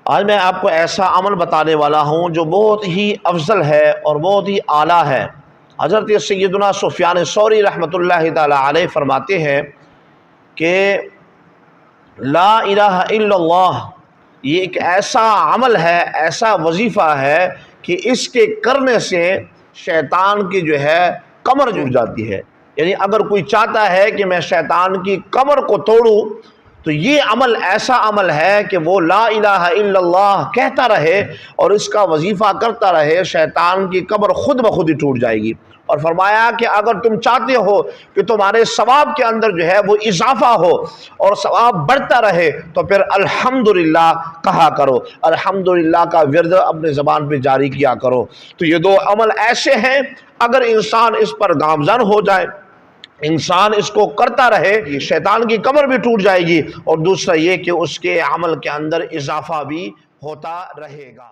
آج میں آپ کو ایسا عمل بتانے والا ہوں جو بہت ہی افضل ہے اور بہت ہی اعلیٰ ہے۔ حضرت سیدنا سفیان ثوری رحمۃ اللہ تعالی علیہ فرماتے ہیں کہ لا الہ الا اللہ یہ ایک ایسا عمل ہے، ایسا وظیفہ ہے کہ اس کے کرنے سے شیطان کی جو ہے کمر جھک جاتی ہے۔ یعنی اگر کوئی چاہتا ہے کہ میں شیطان کی کمر کو توڑوں تو یہ عمل ایسا عمل ہے کہ وہ لا الہ الا اللہ کہتا رہے اور اس کا وظیفہ کرتا رہے، شیطان کی کمر خود بخود ہی ٹوٹ جائے گی۔ اور فرمایا کہ اگر تم چاہتے ہو کہ تمہارے ثواب کے اندر جو ہے وہ اضافہ ہو اور ثواب بڑھتا رہے تو پھر الحمدللہ کہا کرو، الحمدللہ کا ورد اپنے زبان پہ جاری کیا کرو۔ تو یہ دو عمل ایسے ہیں اگر انسان اس پر گامزن ہو جائے، انسان اس کو کرتا رہے، شیطان کی کمر بھی ٹوٹ جائے گی، اور دوسرا یہ کہ اس کے عمل کے اندر اضافہ بھی ہوتا رہے گا۔